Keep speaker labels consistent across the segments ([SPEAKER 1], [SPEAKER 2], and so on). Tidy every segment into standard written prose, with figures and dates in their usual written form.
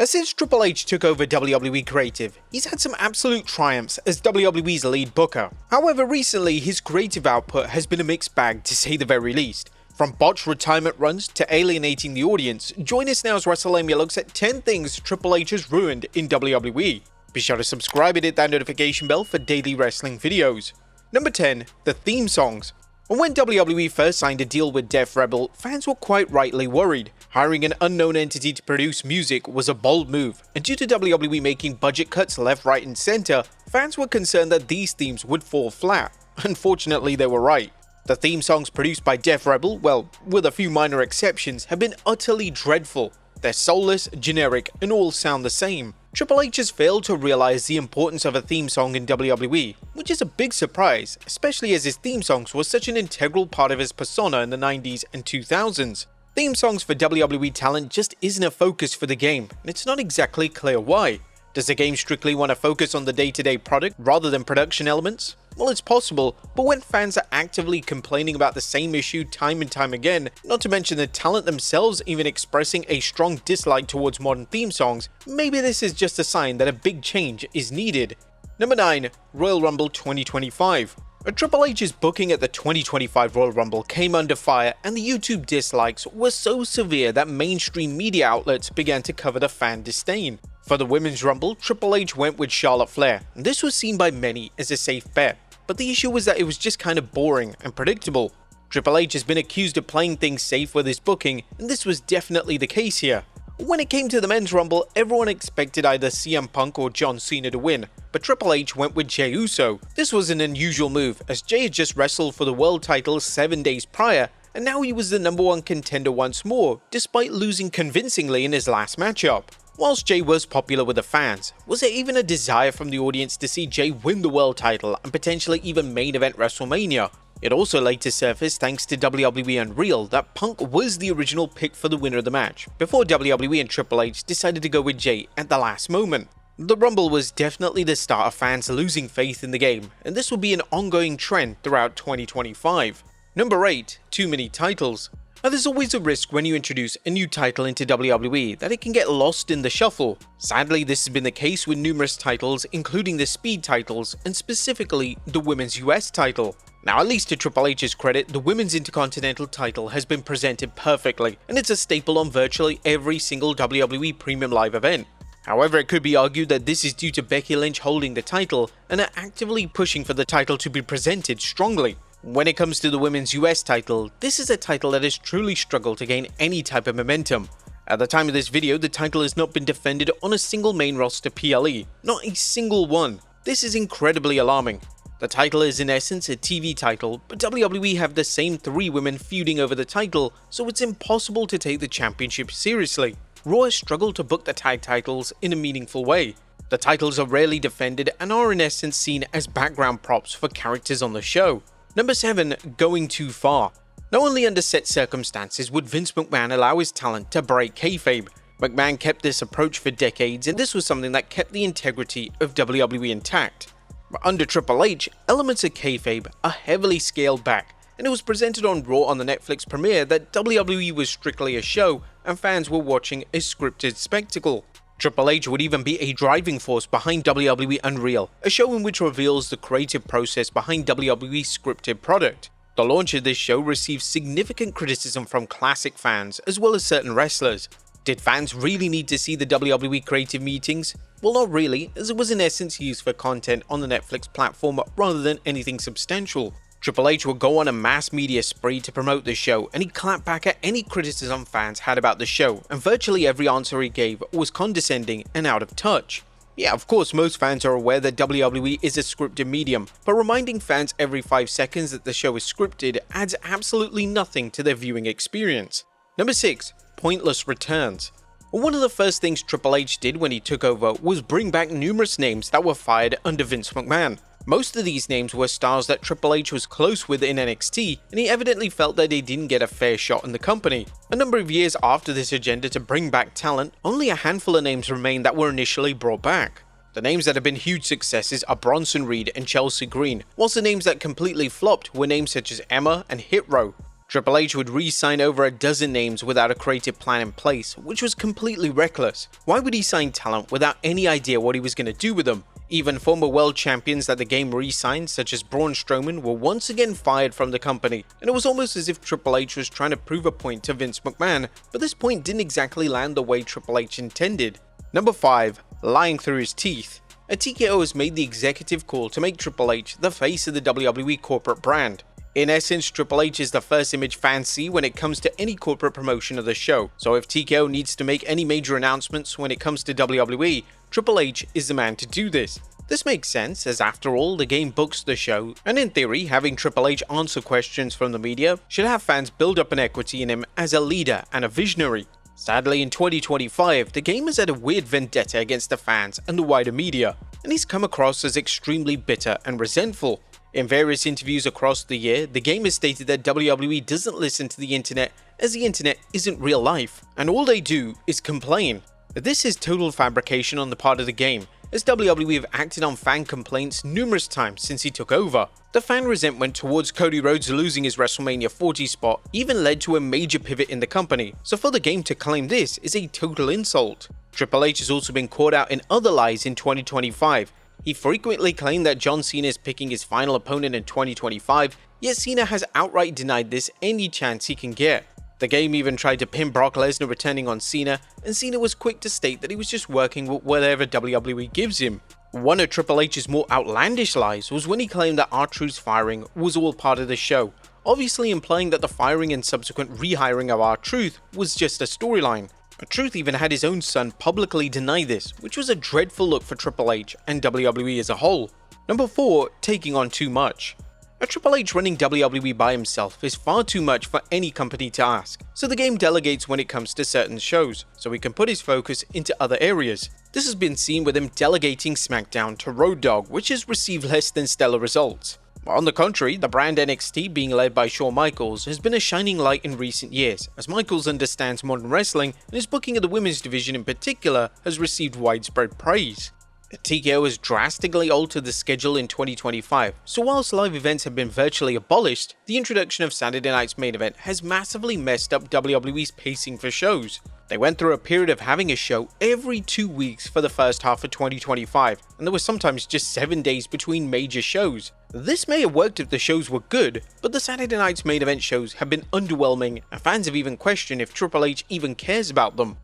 [SPEAKER 1] Since Triple H took over WWE Creative, he's had some absolute triumphs as WWE's lead booker. However, recently his creative output has been a mixed bag to say the very least. From botched retirement runs to alienating the audience, join us now as Wrestlelamia looks at 10 things Triple H has ruined in WWE. Be sure to subscribe and hit that notification bell for daily wrestling videos. Number 10. The theme songs. When WWE first signed a deal with Def Rebel, fans were quite rightly worried. Hiring an unknown entity to produce music was a bold move, and due to WWE making budget cuts left, right and center, fans were concerned that these themes would fall flat. Unfortunately, they were right. The theme songs produced by Def Rebel, well, with a few minor exceptions, have been utterly dreadful. They're soulless, generic, and all sound the same. Triple H has failed to realize the importance of a theme song in WWE, which is a big surprise, especially as his theme songs were such an integral part of his persona in the 90s and 2000s. Theme songs for WWE talent just isn't a focus for the game, and it's not exactly clear why. Does the game strictly want to focus on the day-to-day product rather than production elements? Well, it's possible, but when fans are actively complaining about the same issue time and time again, not to mention the talent themselves even expressing a strong dislike towards modern theme songs, maybe this is just a sign that a big change is needed. Number 9. Royal Rumble 2025. Triple H's booking at the 2025 Royal Rumble came under fire, and the YouTube dislikes were so severe that mainstream media outlets began to cover the fan disdain. For the Women's Rumble, Triple H went with Charlotte Flair, and this was seen by many as a safe bet. But the issue was that it was just kind of boring and predictable. Triple H has been accused of playing things safe with his booking, and this was definitely the case here. When it came to the Men's Rumble, everyone expected either CM Punk or John Cena to win, but Triple H went with Jey Uso. This was an unusual move, as Jey had just wrestled for the world title 7 days prior, and now he was the number one contender once more, despite losing convincingly in his last matchup. Whilst Jey was popular with the fans, was there even a desire from the audience to see Jey win the world title and potentially even main event WrestleMania? It also later surfaced thanks to WWE Unreal that Punk was the original pick for the winner of the match, before WWE and Triple H decided to go with Jey at the last moment. The Rumble was definitely the start of fans losing faith in the game, and this will be an ongoing trend throughout 2025. Number 8. Too many titles. Now, there's always a risk when you introduce a new title into WWE that it can get lost in the shuffle. Sadly, this has been the case with numerous titles, including the Speed titles, and specifically the Women's US title. Now, at least to Triple H's credit, the Women's Intercontinental title has been presented perfectly, and it's a staple on virtually every single WWE Premium Live event. However, it could be argued that this is due to Becky Lynch holding the title and are actively pushing for the title to be presented strongly. When it comes to the Women's US title, this is a title that has truly struggled to gain any type of momentum. At the time of this video, the title has not been defended on a single main roster PLE, not a single one. This is incredibly alarming. The title is in essence a TV title, but WWE have the same 3 women feuding over the title, so it's impossible to take the championship seriously. Raw has struggled to book the tag titles in a meaningful way. The titles are rarely defended and are in essence seen as background props for characters on the show. Number 7. Going too far. Not only under set circumstances would Vince McMahon allow his talent to break kayfabe. McMahon kept this approach for decades, and this was something that kept the integrity of WWE intact. But under Triple H, elements of kayfabe are heavily scaled back, and it was presented on Raw on the Netflix premiere that WWE was strictly a show and fans were watching a scripted spectacle. Triple H would even be a driving force behind WWE Unreal, a show in which reveals the creative process behind WWE's scripted product. The launch of this show received significant criticism from classic fans as well as certain wrestlers. Did fans really need to see the WWE creative meetings? Well, not really, as it was in essence used for content on the Netflix platform rather than anything substantial. Triple H would go on a mass media spree to promote the show, and he clapped back at any criticism fans had about the show, and virtually every answer he gave was condescending and out of touch. Yeah, of course, most fans are aware that WWE is a scripted medium, but reminding fans every 5 seconds that the show is scripted adds absolutely nothing to their viewing experience. Number 6. Pointless returns. One of the first things Triple H did when he took over was bring back numerous names that were fired under Vince McMahon. Most of these names were stars that Triple H was close with in NXT, and he evidently felt that they didn't get a fair shot in the company. A number of years after this agenda to bring back talent, only a handful of names remain that were initially brought back. The names that have been huge successes are Bronson Reed and Chelsea Green, whilst the names that completely flopped were names such as Emma and Hit Row. Triple H would re-sign over a dozen names without a creative plan in place, which was completely reckless. Why would he sign talent without any idea what he was going to do with them? Even former world champions that the game re-signed, such as Braun Strowman, were once again fired from the company, and it was almost as if Triple H was trying to prove a point to Vince McMahon, but this point didn't exactly land the way Triple H intended. Number 5. Lying through his teeth. A TKO has made the executive call to make Triple H the face of the WWE corporate brand. In essence, Triple H is the first image fans see when it comes to any corporate promotion of the show, so if TKO needs to make any major announcements when it comes to WWE, Triple H is the man to do this. This makes sense, as after all, the game books the show, and in theory, having Triple H answer questions from the media should have fans build up an equity in him as a leader and a visionary. Sadly, in 2025, the game has had a weird vendetta against the fans and the wider media, and he's come across as extremely bitter and resentful. In various interviews across the year, the game has stated that WWE doesn't listen to the internet as the internet isn't real life, and all they do is complain. This is total fabrication on the part of the game, as WWE have acted on fan complaints numerous times since he took over. The fan resentment towards Cody Rhodes losing his WrestleMania 40 spot even led to a major pivot in the company, so for the game to claim this is a total insult. Triple H has also been caught out in other lies in 2025. He frequently claimed that John Cena is picking his final opponent in 2025, yet Cena has outright denied this any chance he can get. The game even tried to pin Brock Lesnar returning on Cena, and Cena was quick to state that he was just working with whatever WWE gives him. One of Triple H's more outlandish lies was when he claimed that R-Truth's firing was all part of the show, obviously implying that the firing and subsequent rehiring of R-Truth was just a storyline. R-Truth even had his own son publicly deny this, which was a dreadful look for Triple H and WWE as a whole. Number 4. Taking on too much. A Triple H running WWE by himself is far too much for any company to ask, so the game delegates when it comes to certain shows, so he can put his focus into other areas. This has been seen with him delegating SmackDown to Road Dogg, which has received less than stellar results. On the contrary, the brand NXT, being led by Shawn Michaels, has been a shining light in recent years, as Michaels understands modern wrestling and his booking of the women's division in particular has received widespread praise. TKO has drastically altered the schedule in 2025, so whilst live events have been virtually abolished, the introduction of Saturday Night's main event has massively messed up WWE's pacing for shows. They went through a period of having a show every 2 weeks for the first half of 2025, and there were sometimes just 7 days between major shows. This may have worked if the shows were good, but the Saturday Night's main event shows have been underwhelming, and fans have even questioned if Triple H even cares about them.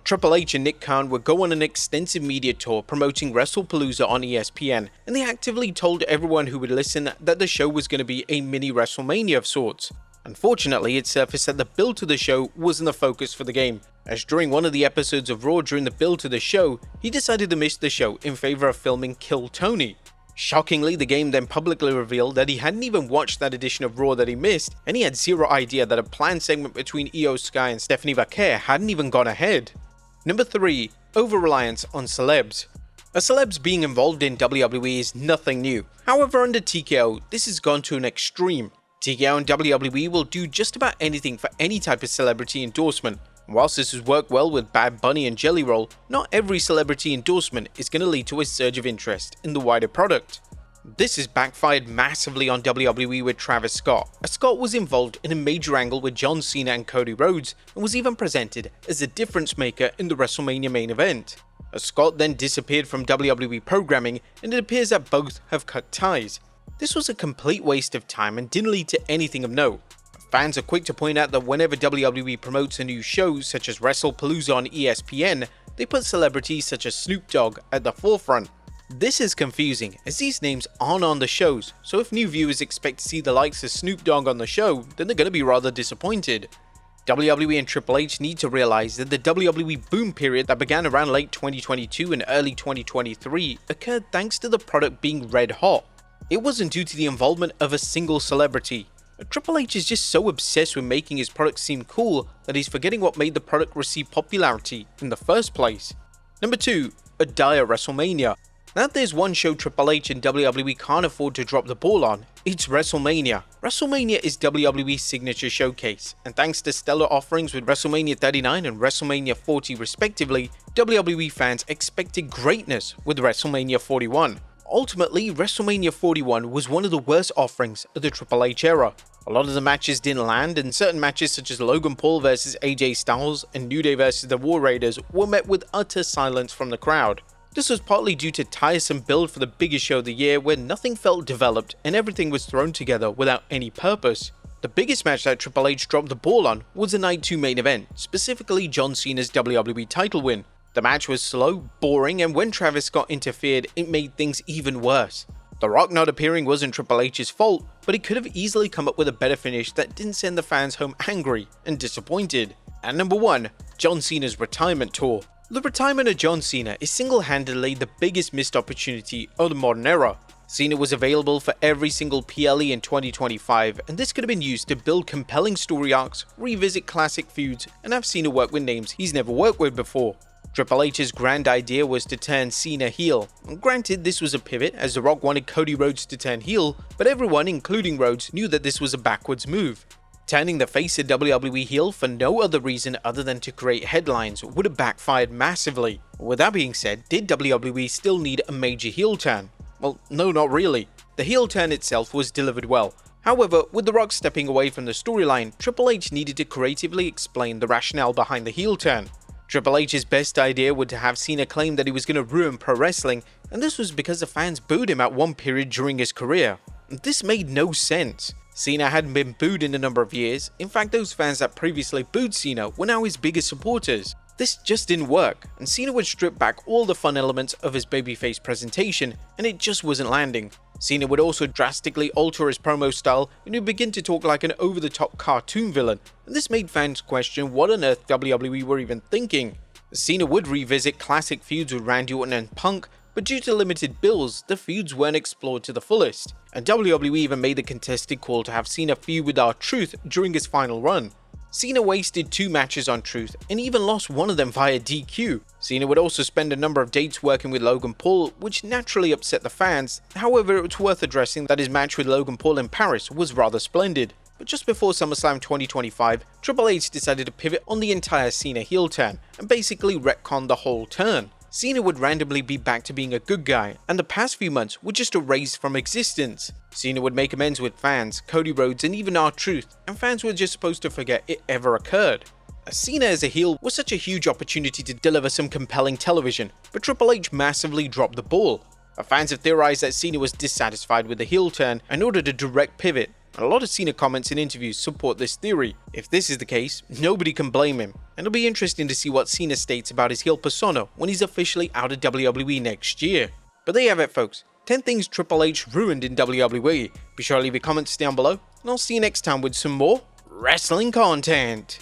[SPEAKER 1] Triple H and Nick Khan would go on an extensive media tour promoting Wrestlepalooza on ESPN, and they actively told everyone who would listen that the show was going to be a mini WrestleMania of sorts. Unfortunately, it surfaced that the build to the show wasn't the focus for the game, as during one of the episodes of Raw during the build to the show, he decided to miss the show in favor of filming Kill Tony. Shockingly, the game then publicly revealed that he hadn't even watched that edition of Raw that he missed, and he had zero idea that a planned segment between Io Sky and Stephanie Vaquer hadn't even gone ahead. Number 3. Over-reliance on celebs. A celebs being involved in WWE is nothing new. However, under TKO, this has gone to an extreme. TKO and WWE will do just about anything for any type of celebrity endorsement. Whilst this has worked well with Bad Bunny and Jelly Roll, not every celebrity endorsement is going to lead to a surge of interest in the wider product. This has backfired massively on WWE with Travis Scott, as Scott was involved in a major angle with John Cena and Cody Rhodes, and was even presented as a difference maker in the WrestleMania main event. As Scott then disappeared from WWE programming, and it appears that both have cut ties. This was a complete waste of time and didn't lead to anything of note. Fans are quick to point out that whenever WWE promotes a new show such as Wrestlepalooza on ESPN, they put celebrities such as Snoop Dogg at the forefront. This is confusing, as these names aren't on the shows, so if new viewers expect to see the likes of Snoop Dogg on the show, then they're going to be rather disappointed. WWE and Triple H need to realize that the WWE boom period that began around late 2022 and early 2023 occurred thanks to the product being red hot. It wasn't due to the involvement of a single celebrity. Triple H is just so obsessed with making his product seem cool that he's forgetting what made the product receive popularity in the first place. Number 2. A dire WrestleMania. Now if there's one show Triple H and WWE can't afford to drop the ball on, it's WrestleMania. WrestleMania is WWE's signature showcase, and thanks to stellar offerings with WrestleMania 39 and WrestleMania 40 respectively, WWE fans expected greatness with WrestleMania 41. Ultimately, WrestleMania 41 was one of the worst offerings of the Triple H era. A lot of the matches didn't land, and certain matches such as Logan Paul vs AJ Styles and New Day vs the War Raiders were met with utter silence from the crowd. This was partly due to tiresome build for the biggest show of the year where nothing felt developed and everything was thrown together without any purpose. The biggest match that Triple H dropped the ball on was the Night 2 main event, specifically John Cena's WWE title win. The match was slow, boring, and when Travis Scott interfered, it made things even worse. The Rock not appearing wasn't Triple H's fault, but he could have easily come up with a better finish that didn't send the fans home angry and disappointed. At number 1, John Cena's retirement tour. The retirement of John Cena is single-handedly the biggest missed opportunity of the modern era. Cena was available for every single PLE in 2025, and this could have been used to build compelling story arcs, revisit classic feuds, and have Cena work with names he's never worked with before. Triple H's grand idea was to turn Cena heel. Granted, this was a pivot as The Rock wanted Cody Rhodes to turn heel, but everyone, including Rhodes, knew that this was a backwards move. Turning the face of WWE heel for no other reason other than to create headlines would have backfired massively. With that being said, did WWE still need a major heel turn? Well, no, not really. The heel turn itself was delivered well. However, with The Rock stepping away from the storyline, Triple H needed to creatively explain the rationale behind the heel turn. Triple H's best idea was to have Cena claim that he was going to ruin pro wrestling, and this was because the fans booed him at one period during his career. This made no sense. Cena hadn't been booed in a number of years. In fact, those fans that previously booed Cena were now his biggest supporters. This just didn't work, and Cena would strip back all the fun elements of his babyface presentation, and it just wasn't landing. Cena would also drastically alter his promo style and would begin to talk like an over-the-top cartoon villain, and this made fans question what on earth WWE were even thinking. Cena would revisit classic feuds with Randy Orton and Punk, but due to limited bills, the feuds weren't explored to the fullest, and WWE even made the contested call to have Cena feud with R-Truth during his final run. Cena wasted 2 matches on Truth and even lost one of them via DQ. Cena would also spend a number of dates working with Logan Paul, which naturally upset the fans. However, it's worth addressing that his match with Logan Paul in Paris was rather splendid. But just before SummerSlam 2025, Triple H decided to pivot on the entire Cena heel turn and basically retcon the whole turn. Cena would randomly be back to being a good guy, and the past few months were just erased from existence. Cena would make amends with fans, Cody Rhodes, and even R-Truth, and fans were just supposed to forget it ever occurred. Cena as a heel was such a huge opportunity to deliver some compelling television, but Triple H massively dropped the ball. Fans have theorized that Cena was dissatisfied with the heel turn and ordered a direct pivot. A lot of Cena comments and interviews support this theory. If this is the case, nobody can blame him, and it'll be interesting to see what Cena states about his heel persona when he's officially out of WWE next year. But there you have it, folks. 10 things Triple H ruined in WWE. Be sure to leave your comments down below, and I'll see you next time with some more wrestling content.